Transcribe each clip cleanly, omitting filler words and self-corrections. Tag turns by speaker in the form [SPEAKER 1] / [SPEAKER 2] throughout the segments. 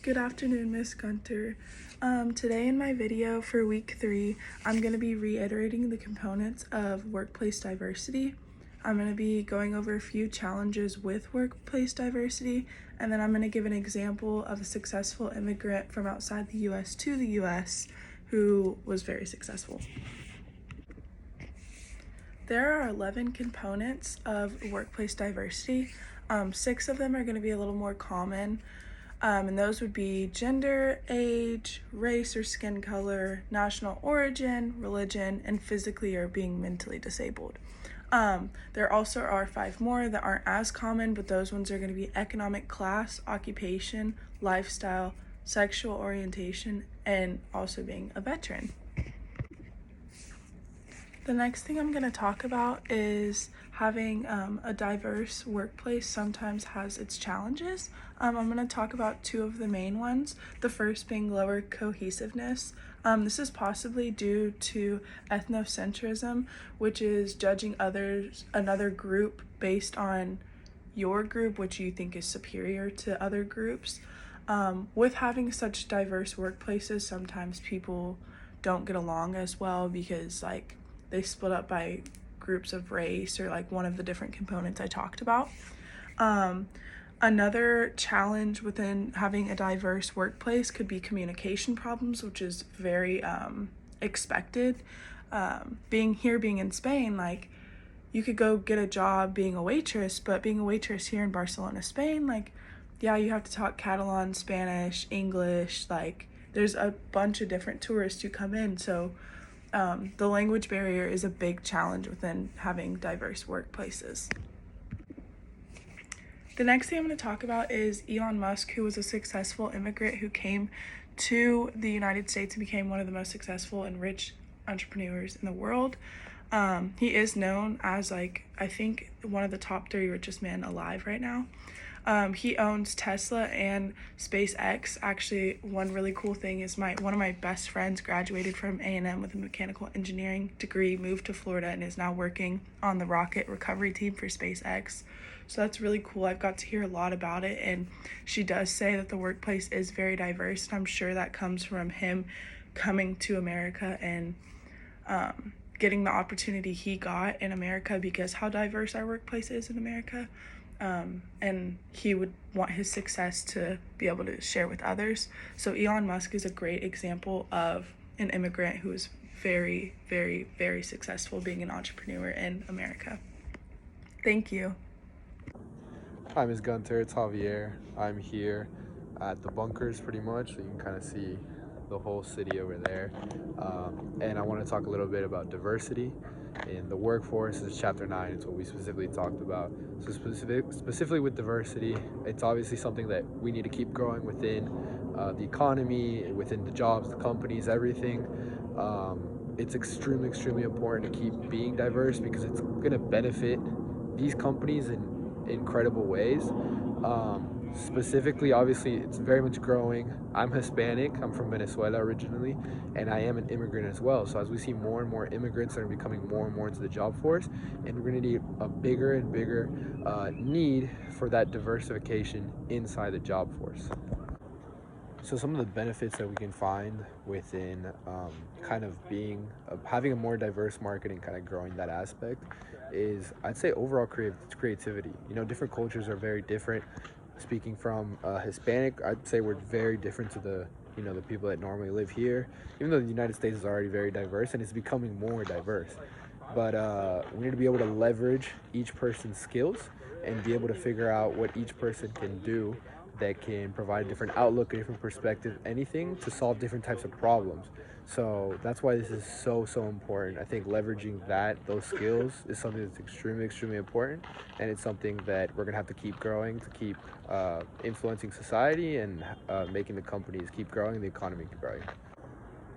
[SPEAKER 1] Good afternoon, Miss Gunter. Today in my video for week 3, I'm going to be reiterating the components of workplace diversity. I'm going to be going over a few challenges with workplace diversity, and then I'm going to give an example of a successful immigrant from outside the US to the US who was very successful. There are 11 components of workplace diversity. 6 of them are going to be a little more common. And those would be gender, age, race or skin color, national origin, religion, and physically or being mentally disabled. There also are 5 more that aren't as common, but those ones are going to be economic class, occupation, lifestyle, sexual orientation, and also being a veteran. The next thing I'm going to talk about is having a diverse workplace sometimes has its challenges. I'm going to talk about 2 of the main ones, the first being lower cohesiveness. This is possibly due to ethnocentrism, which is judging another group based on your group, which you think is superior to other groups. With having such diverse workplaces, sometimes people don't get along as well because they split up by groups of race or one of the different components I talked about. Another challenge within having a diverse workplace could be communication problems, which is very expected. Being in Spain, you could go get a job being a waitress, but being a waitress here in Barcelona, Spain, yeah, you have to talk Catalan, Spanish, English, there's a bunch of different tourists who come in, so the language barrier is a big challenge within having diverse workplaces. The next thing I'm going to talk about is Elon Musk, who was a successful immigrant who came to the United States and became one of the most successful and rich entrepreneurs in the world. He is known as I think one of the top 3 richest men alive right now. He owns Tesla and SpaceX. Actually, one really cool thing is one of my best friends graduated from A&M with a mechanical engineering degree, moved to Florida, and is now working on the rocket recovery team for SpaceX. So that's really cool. I've got to hear a lot about it, and she does say that the workplace is very diverse, and I'm sure that comes from him coming to America and getting the opportunity he got in America because how diverse our workplace is in America. And he would want his success to be able to share with others. So Elon Musk is a great example of an immigrant who is very, very, very successful being an entrepreneur in America. Thank you.
[SPEAKER 2] Hi, Ms. Gunter, it's Javier. I'm here at the bunkers pretty much, so you can kind of see the whole city over there. And I want to talk a little bit about diversity in the workforce. This is chapter 9, it's what we specifically talked about. So specifically with diversity, it's obviously something that we need to keep growing within the economy, within the jobs, the companies, everything. It's extremely important to keep being diverse because it's going to benefit these companies in incredible ways. Specifically, obviously, it's very much growing. I'm Hispanic. I'm from Venezuela originally, and I am an immigrant as well. So as we see more and more immigrants that are becoming more and more into the job force, and we're going to need a bigger and bigger need for that diversification inside the job force. So some of the benefits that we can find within kind of having a more diverse market and kind of growing that aspect is, I'd say, overall creativity. Different cultures are very different. Speaking from Hispanic, I'd say we're very different to the people that normally live here, even though the United States is already very diverse and it's becoming more diverse. But we need to be able to leverage each person's skills and be able to figure out what each person can do that can provide a different outlook, a different perspective, anything to solve different types of problems. So that's why this is so important. I think leveraging those skills is something that's extremely important, and it's something that we're gonna have to keep growing to keep influencing society and making the companies keep growing and the economy keep growing.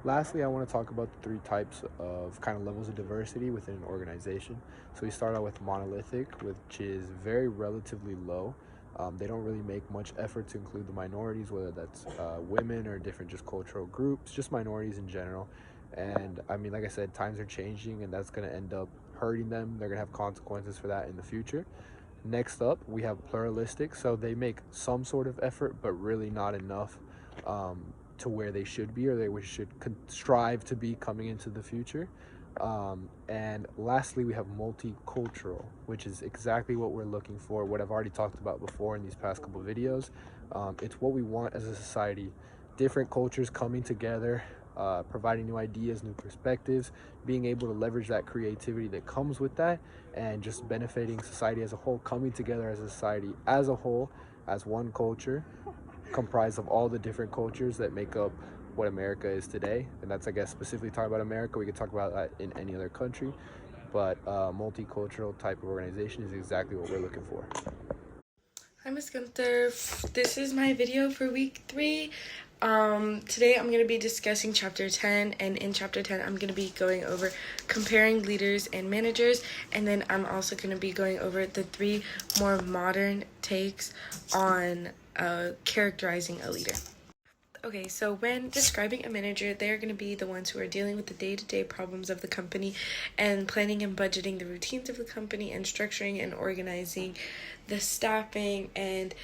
[SPEAKER 2] Lastly, I want to talk about the 3 types of kind of levels of diversity within an organization. So we start out with monolithic, which is very relatively low. They don't really make much effort to include the minorities, whether that's women or different just cultural groups, just minorities in general. And I mean, like I said, times are changing and that's going to end up hurting them. They're going to have consequences for that in the future. Next up, we have pluralistic. So they make some sort of effort, but really not enough to where they should be, or should strive to be coming into the future. And lastly, we have multicultural, which is exactly what we're looking for, what I've already talked about before in these past couple of videos. It's what we want as a society: different cultures coming together, providing new ideas, new perspectives, being able to leverage that creativity that comes with that, and just benefiting society as a whole, coming together as a society as a whole, as one culture, comprised of all the different cultures that make up what America is today. And that's, I guess, specifically talking about America. We could talk about that in any other country, but multicultural type of organization is exactly what we're looking for.
[SPEAKER 1] Hi, Miss Gunther. This is my video for week 3. Today I'm going to be discussing chapter 10, and in chapter 10 I'm going to be going over comparing leaders and managers, and then I'm also going to be going over the 3 more modern takes on characterizing a leader. Okay, so when describing a manager, they're going to be the ones who are dealing with the day-to-day problems of the company and planning and budgeting the routines of the company and structuring and organizing the staffing and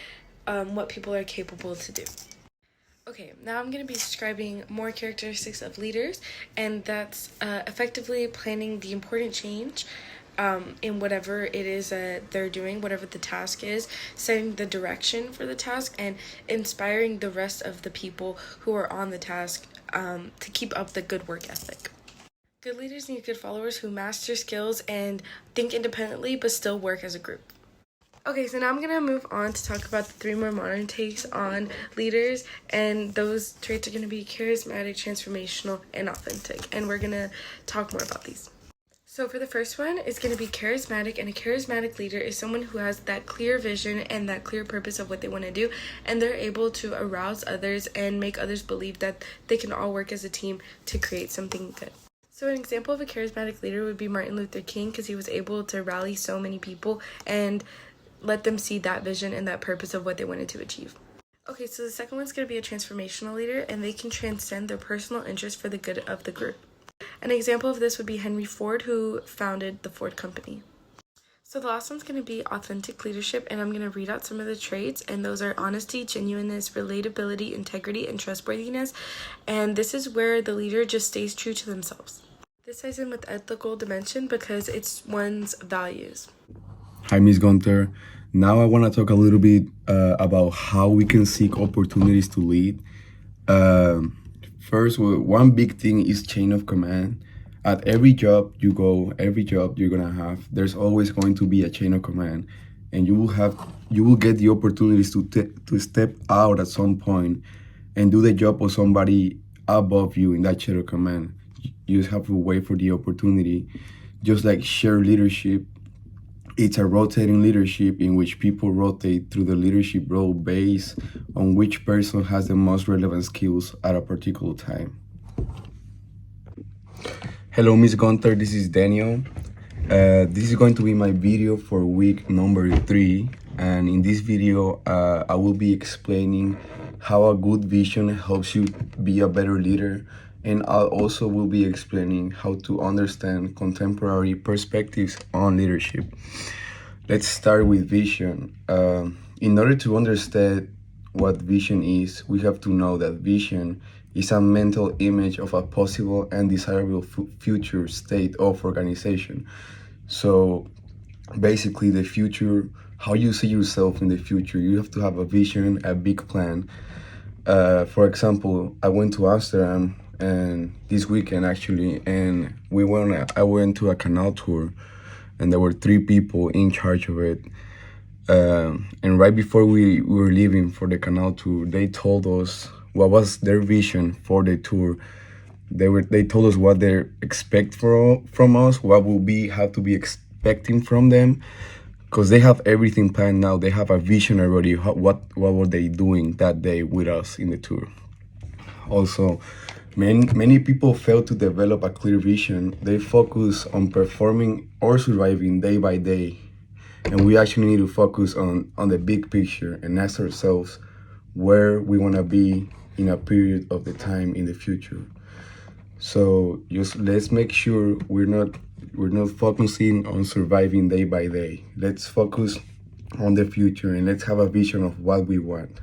[SPEAKER 1] what people are capable to do. Okay, now I'm going to be describing more characteristics of leaders, and that's effectively planning the important change in whatever it is that they're doing, whatever the task is, setting the direction for the task, and inspiring the rest of the people who are on the task to keep up the good work ethic. Good leaders need good followers who master skills and think independently but still work as a group. Okay, so now I'm going to move on to talk about the 3 more modern takes on leaders, and those traits are going to be charismatic, transformational, and authentic, and we're going to talk more about these. So for the first one, it's going to be charismatic, and a charismatic leader is someone who has that clear vision and that clear purpose of what they want to do, and they're able to arouse others and make others believe that they can all work as a team to create something good. So an example of a charismatic leader would be Martin Luther King, because he was able to rally so many people and let them see that vision and that purpose of what they wanted to achieve. Okay, so the second one's going to be a transformational leader, and they can transcend their personal interest for the good of the group. An example of this would be Henry Ford, who founded the Ford Company. So the last one's going to be authentic leadership, and I'm going to read out some of the traits, and those are honesty, genuineness, relatability, integrity, and trustworthiness. And this is where the leader just stays true to themselves. This ties in with ethical dimension because it's one's values.
[SPEAKER 3] Hi, Ms. Gunther. Now I want to talk a little bit about how we can seek opportunities to lead. First, one big thing is chain of command. At every job you go, every job you're gonna have, there's always going to be a chain of command, and you will get the opportunities to step out at some point and do the job of somebody above you in that chain of command. You just have to wait for the opportunity. Just like shared leadership, it's a rotating leadership in which people rotate through the leadership role based on which person has the most relevant skills at a particular time. Hello, Ms. Gunther, this is Daniel. This is going to be my video for week number 3. And in this video, I will be explaining how a good vision helps you be a better leader. And I also will be explaining how to understand contemporary perspectives on leadership. Let's start with vision. In order to understand what vision is, we have to know that vision is a mental image of a possible and desirable future state of organization. So basically the future, how you see yourself in the future, you have to have a vision, a big plan. For example, I went to Amsterdam and this weekend actually, and I went to a canal tour, and there were 3 people in charge of it. And right before we were leaving for the canal tour, they told us what was their vision for the tour. They told us what they expect from us, what will be have to be expecting from them, because they have everything planned now. They have a vision already. What were they doing that day with us in the tour? Also, many people fail to develop a clear vision. They focus on performing or surviving day by day. And we actually need to focus on the big picture and ask ourselves where we want to be in a period of the time in the future. So just let's make sure we're not focusing on surviving day by day. Let's focus on the future, and let's have a vision of what we want.